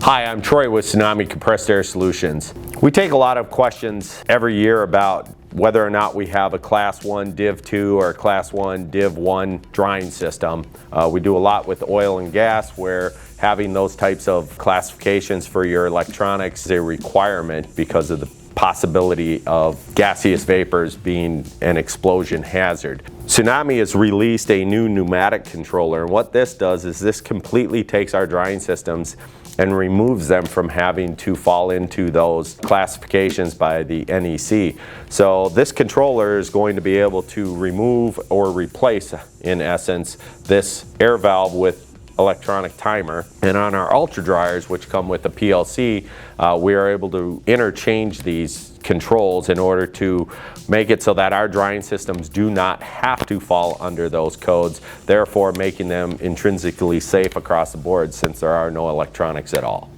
Hi, I'm Troy with Tsunami Compressed Air Solutions. We take a lot of questions every year about whether or not we have a Class 1 Div 2 or a Class 1 Div 1 drying system. We do a lot with oil and gas where having those types of classifications for your electronics is a requirement because of the possibility of gaseous vapors being an explosion hazard. Tsunami has released a new pneumatic controller, and what this does is this completely takes our drying systems and removes them from having to fall into those classifications by the NEC. So this controller is going to be able to remove or replace, in essence, this air valve with electronic timer. And on our ultra dryers, which come with a PLC, we are able to interchange these controls in order to make it so that our drying systems do not have to fall under those codes, therefore making them intrinsically safe across the board since there are no electronics at all.